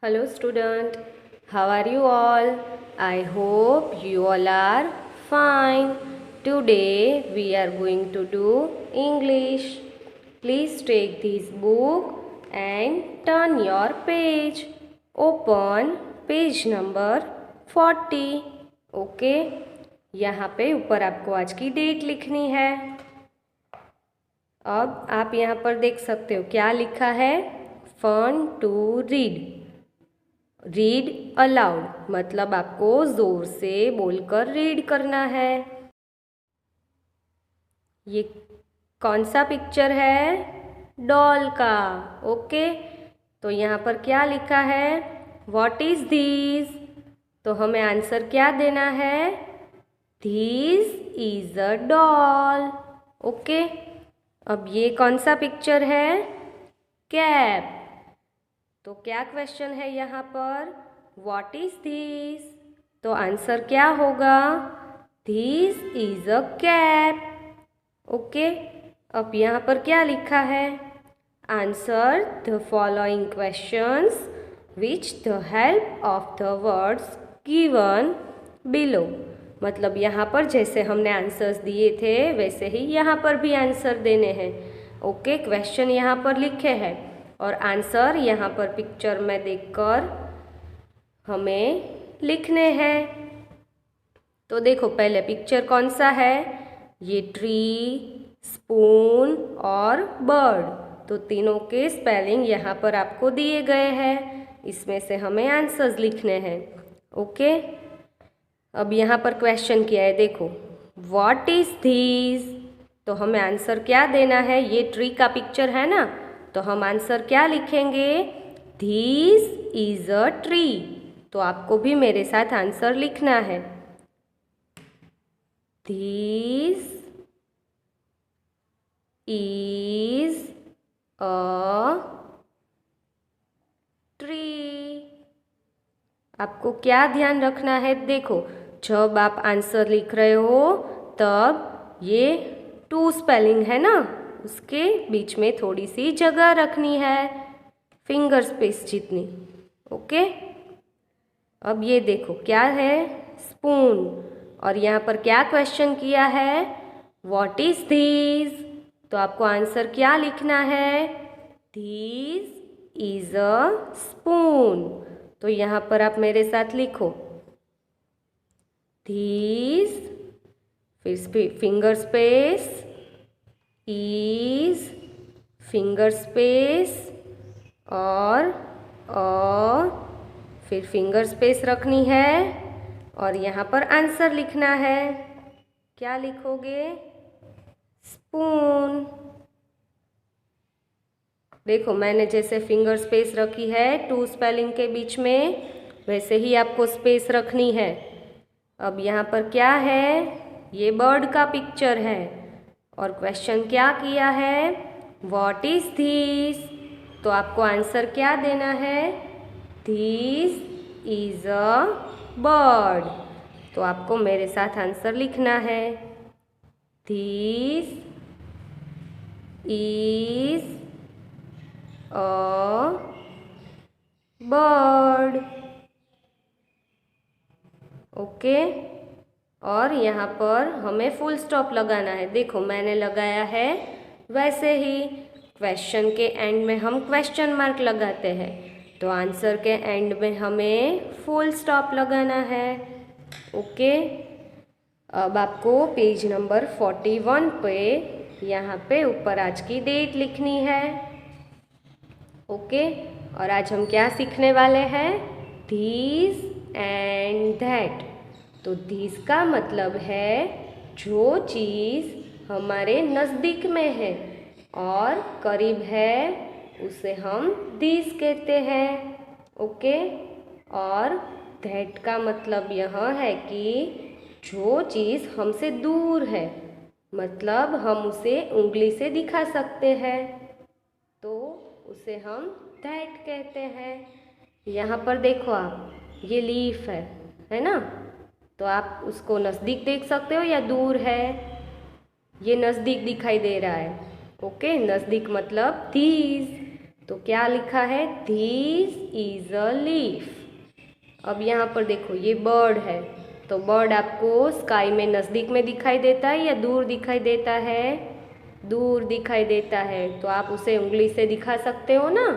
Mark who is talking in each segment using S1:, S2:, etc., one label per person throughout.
S1: Hello student, how are you all? I hope you all are fine. Today we are going to do English. Please take this book and turn your page. Open page number 40. Okay? यहाँ पे ऊपर आपको आज की date लिखनी है। अब आप यहाँ पर देख सकते हो क्या लिखा है, fun to read. Read aloud मतलब आपको जोर से बोलकर रीड करना है। ये कौन सा पिक्चर है? डॉल का। ओके, तो यहाँ पर क्या लिखा है? What is this? तो हमें आंसर क्या देना है? This is a doll. Okay, अब ये कौन सा पिक्चर है? कैप। तो क्या क्वेश्चन है यहाँ पर? What is this? तो आंसर क्या होगा? This is a cap. Okay, अब यहाँ पर क्या लिखा है? Answer the following questions which the help of the words given below. मतलब यहाँ पर जैसे हमने आंसर्स दिए थे वैसे ही यहाँ पर भी आंसर देने हैं। ओके, क्वेश्चन यहाँ पर लिखे हैं और आंसर यहाँ पर पिक्चर में देखकर हमें लिखने हैं। तो देखो पहले पिक्चर कौन सा है? ये ट्री, स्पून और बर्ड। तो तीनों के स्पेलिंग यहाँ पर आपको दिए गए हैं। इसमें से हमें आंसर्स लिखने हैं। ओके, अब यहाँ पर क्वेश्चन किया है, देखो व्हाट इज दिस? तो हमें आंसर क्या देना है? ये ट्री का पिक्चर है ना, तो हम आंसर क्या लिखेंगे? This is a tree. तो आपको भी मेरे साथ आंसर लिखना है। This is a tree. आपको क्या ध्यान रखना है? देखो जब आप आंसर लिख रहे हो तब ये टू स्पेलिंग है ना, उसके बीच में थोड़ी सी जगह रखनी है, फिंगर स्पेस जितनी। ओके, अब ये देखो क्या है? स्पून। और यहाँ पर क्या क्वेश्चन किया है? What is this? तो आपको आंसर क्या लिखना है? This is a spoon. तो यहाँ पर आप मेरे साथ लिखो दिस, फिर finger space, is, finger space और फिर फिंगर स्पेस रखनी है और यहाँ पर आंसर लिखना है। क्या लिखोगे? स्पून। देखो मैंने जैसे फिंगर स्पेस रखी है टू स्पेलिंग के बीच में, वैसे ही आपको स्पेस रखनी है। अब यहाँ पर क्या है? ये बर्ड का पिक्चर है और क्वेश्चन क्या किया है? What is this? तो आपको आंसर क्या देना है? This is a bird. तो आपको मेरे साथ आंसर लिखना है। This is a bird. Okay, और यहाँ पर हमें फुल स्टॉप लगाना है। देखो मैंने लगाया है, वैसे ही क्वेश्चन के एंड में हम क्वेश्चन मार्क लगाते हैं, तो आंसर के एंड में हमें फुल स्टॉप लगाना है। ओके, अब आपको पेज नंबर 41 पे यहाँ पे ऊपर आज की डेट लिखनी है। ओके, और आज हम क्या सीखने वाले हैं? This and that. तो दिस का मतलब है जो चीज़ हमारे नज़दीक में है और करीब है उसे हम दिस कहते हैं। ओके, और दैट का मतलब यह है कि जो चीज़ हमसे दूर है, मतलब हम उसे उंगली से दिखा सकते हैं, तो उसे हम दैट कहते हैं। यहाँ पर देखो आप, ये लीफ है ना, तो आप उसको नज़दीक देख सकते हो या दूर है? ये नज़दीक दिखाई दे रहा है। ओके, नज़दीक मतलब दिस। तो क्या लिखा है? This is a leaf. अब यहाँ पर देखो ये बर्ड है, तो बर्ड आपको स्काई में नज़दीक में दिखाई देता है या दूर दिखाई देता है? दूर दिखाई देता है, तो आप उसे उंगली से दिखा सकते हो ना।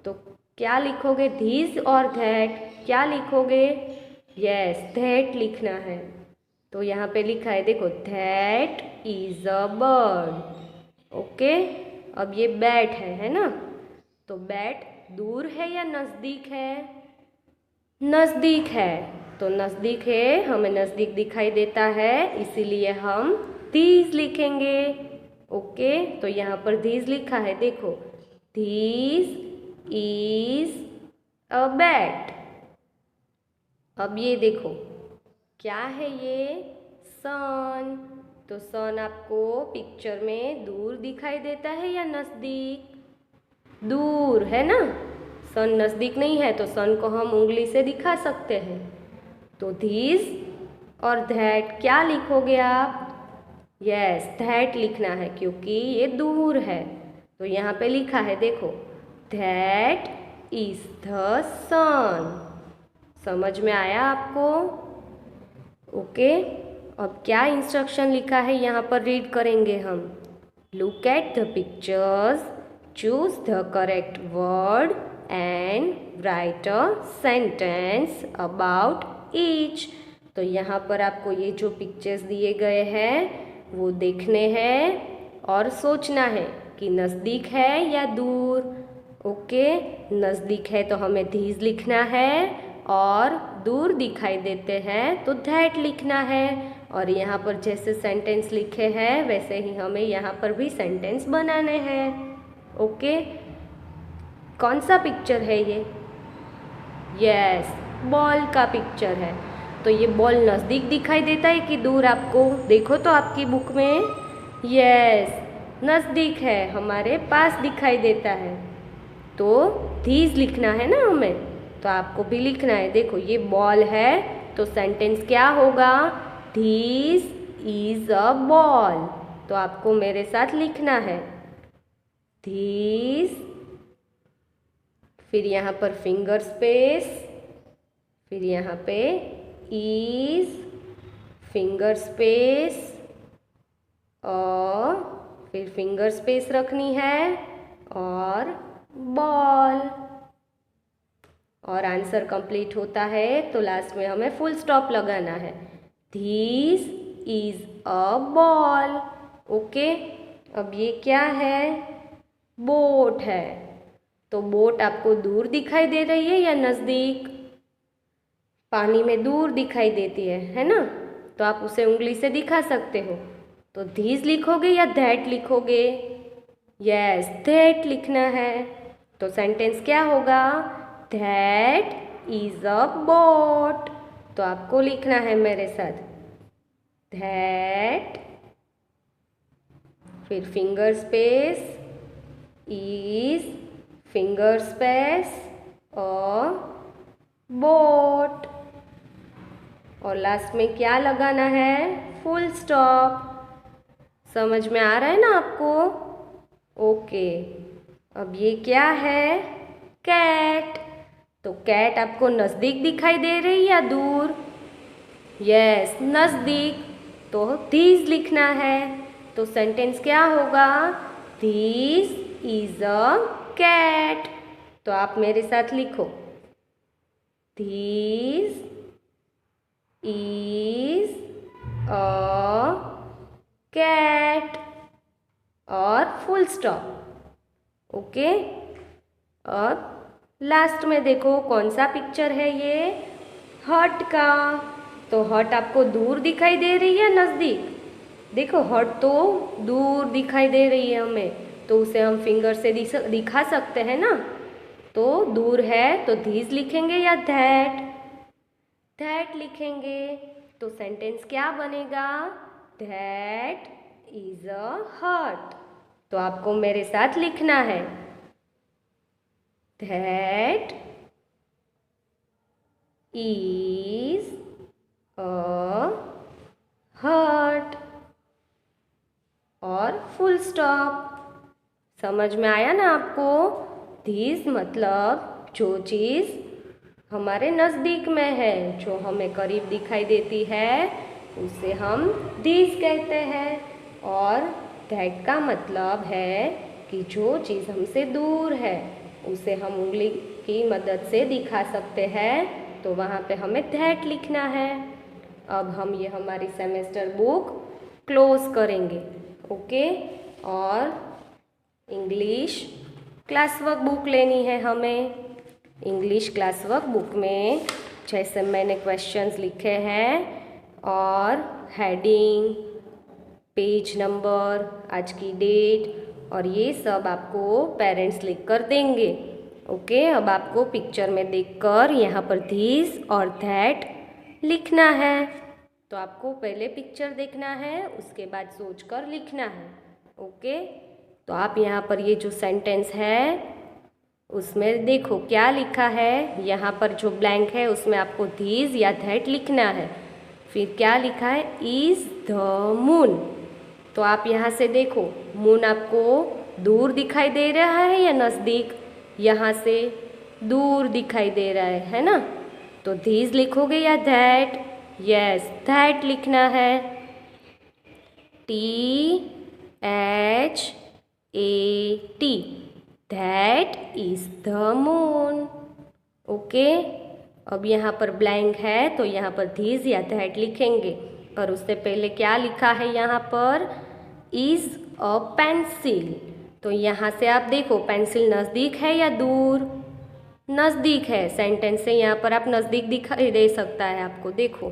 S1: तो क्या लिखोगे? दिस और दैट क्या लिखोगे? यस, दैट लिखना है। तो यहाँ पे लिखा है देखो, that is a bird. Okay, अब ये बैट है ना। तो बैट दूर है या नज़दीक है? नज़दीक है, तो नज़दीक है, हमें नज़दीक दिखाई देता है, इसीलिए हम दीज लिखेंगे। ओके, तो यहाँ पर दीज लिखा है देखो, दीज इज अ बैट। अब ये देखो क्या है ये? सन। तो सन आपको पिक्चर में दूर दिखाई देता है या नज़दीक? दूर है ना। सन नज़दीक नहीं है, तो सन को हम उंगली से दिखा सकते हैं। तो दिस और दैट क्या लिखोगे आप? यस, दैट लिखना है क्योंकि ये दूर है। तो यहाँ पे लिखा है देखो, दैट इज द सन। समझ में आया आपको? ओके, अब क्या इंस्ट्रक्शन लिखा है यहाँ पर रीड करेंगे हम। Look at the pictures, choose the correct word and right a sentence about each. तो यहाँ पर आपको ये जो पिक्चर्स दिए गए हैं वो देखने हैं और सोचना है कि नज़दीक है या दूर। ओके, नज़दीक है तो हमें दीज लिखना है और दूर दिखाई देते हैं तो दैट लिखना है। और यहाँ पर जैसे सेंटेंस लिखे हैं वैसे ही हमें यहाँ पर भी सेंटेंस बनाने हैं। ओके, कौन सा पिक्चर है ये? यस, बॉल का पिक्चर है। तो ये बॉल नज़दीक दिखाई देता है कि दूर आपको? देखो तो आपकी बुक में, यस, नज़दीक है, हमारे पास दिखाई देता है। तो दीज लिखना है ना हमें, तो आपको भी लिखना है। देखो ये बॉल है, तो सेंटेंस क्या होगा? These is a ball. तो आपको मेरे साथ लिखना है दीज, फिर यहाँ पर फिंगर स्पेस, फिर यहाँ पे इज, फिंगर स्पेस, और फिर फिंगर स्पेस रखनी है और बॉल। और आंसर कंप्लीट होता है तो लास्ट में हमें फुल स्टॉप लगाना है। This is a ball. Okay, अब ये क्या है? बोट है। तो बोट आपको दूर दिखाई दे रही है या नज़दीक? पानी में दूर दिखाई देती है ना। तो आप उसे उंगली से दिखा सकते हो। तो दीज लिखोगे या दैट लिखोगे? यस, दैट लिखना है। तो सेंटेंस क्या होगा? That is a boat. तो आपको लिखना है मेरे साथ, दैट, फिर finger space, is, finger space और बोट, और लास्ट में क्या लगाना है? Full stop. समझ में आ रहा है ना आपको? ओके, अब ये क्या है? कैट। तो कैट आपको नज़दीक दिखाई दे रही है या दूर? यस, नज़दीक। तो दीज लिखना है। तो सेंटेंस क्या होगा? These is a cat. तो आप मेरे साथ लिखो, दीज इज अ कैट और फुल स्टॉप। ओके, अब लास्ट में देखो कौन सा पिक्चर है ये? हट का। तो हट आपको दूर दिखाई दे रही है नज़दीक? देखो हट तो दूर दिखाई दे रही है हमें, तो उसे हम फिंगर से दिखा सकते हैं ना। तो दूर है तो दीज लिखेंगे या दैट? दैट लिखेंगे। तो सेंटेंस क्या बनेगा? दैट इज अ हट। तो आपको मेरे साथ लिखना है, दैट इज अ हट और फुल स्टॉप। समझ में आया ना आपको? these मतलब जो चीज़ हमारे नज़दीक में है, जो हमें करीब दिखाई देती है, उसे हम these कहते हैं। और that का मतलब है कि जो चीज़ हमसे दूर है उसे हम उंगली की मदद से दिखा सकते हैं, तो वहाँ पे हमें that लिखना है। अब हम ये हमारी सेमेस्टर बुक क्लोज करेंगे, ओके। और इंग्लिश क्लास वर्क बुक लेनी है हमें। इंग्लिश क्लास वर्क बुक में जैसे मैंने क्वेश्चंस लिखे हैं और हेडिंग, पेज नंबर, आज की डेट और ये सब आपको पेरेंट्स लिख कर देंगे, ओके। अब आपको पिक्चर में देखकर यहाँ पर दिस और दैट लिखना है। तो आपको पहले पिक्चर देखना है, उसके बाद सोचकर लिखना है, ओके। तो आप यहाँ पर ये जो सेंटेंस है उसमें देखो क्या लिखा है। यहाँ पर जो ब्लैंक है उसमें आपको दिस या दैट लिखना है। फिर क्या लिखा है, इज द मून। तो आप यहाँ से देखो, मून आपको दूर दिखाई दे रहा है या नज़दीक? यहाँ से दूर दिखाई दे रहा है ना, तो दिस लिखोगे या दैट? यस, दैट लिखना है। THAT, that is the moon, okay. अब यहाँ पर ब्लैंक है तो यहाँ पर दिस या दैट लिखेंगे, पर उससे पहले क्या लिखा है यहाँ पर, इज अ पेंसिल। तो यहाँ से आप देखो पेंसिल नज़दीक है या दूर? नज़दीक है। सेंटेंस से यहाँ पर आप नज़दीक दिखाई दे सकता है आपको, देखो।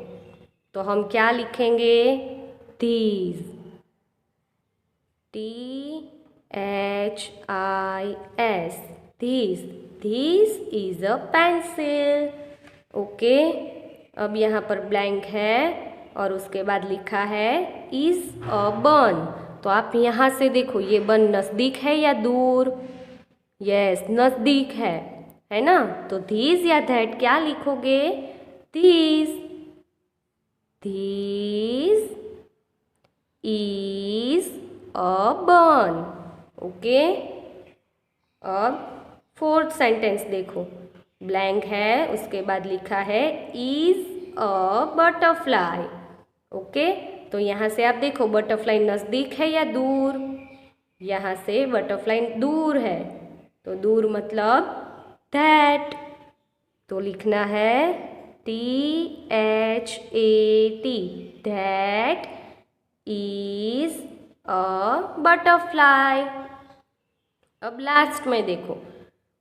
S1: तो हम क्या लिखेंगे, these, THIS, these is a pencil, okay. अब यहाँ पर ब्लैंक है और उसके बाद लिखा है is a bun। तो आप यहाँ से देखो ये बन नज़दीक है या दूर? यस, नज़दीक है ना। तो these या that क्या लिखोगे, these is a bun, okay. अब फोर्थ सेंटेंस देखो, ब्लैंक है, उसके बाद लिखा है इज अ बटरफ्लाई, ओके। तो यहाँ से आप देखो बटरफ्लाई नज़दीक है या दूर? यहाँ से बटरफ्लाई दूर है, तो दूर मतलब दैट। तो लिखना है THAT, that is a butterfly. अब लास्ट में देखो,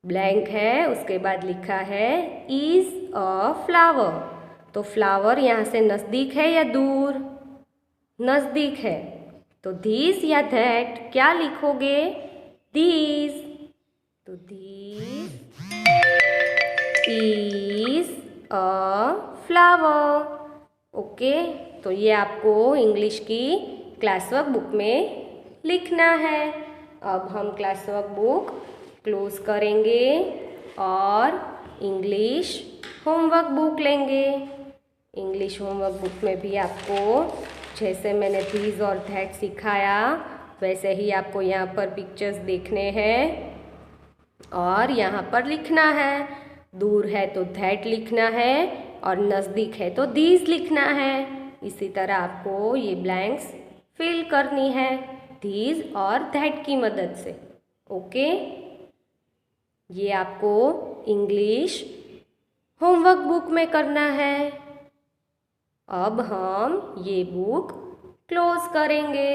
S1: ब्लैंक है, उसके बाद लिखा है इज अ फ्लावर। तो फ्लावर यहाँ से नज़दीक है या दूर? नज़दीक है। तो दिस या दैट क्या लिखोगे, दिस। तो this is a flower, okay. तो ये आपको इंग्लिश की क्लास वर्क बुक में लिखना है। अब हम क्लास वर्क बुक क्लोज करेंगे और इंग्लिश होमवर्क बुक लेंगे। इंग्लिश होमवर्क बुक में भी आपको जैसे मैंने दिस और दैट सिखाया वैसे ही आपको यहाँ पर पिक्चर्स देखने हैं और यहाँ पर लिखना है। दूर है तो दैट लिखना है और नज़दीक है तो दिस लिखना है। इसी तरह आपको ये ब्लैंक्स फिल करनी है दिस और दैट की मदद से, ओके। ये आपको इंग्लिश होमवर्क बुक में करना है। अब हम ये बुक क्लोज करेंगे।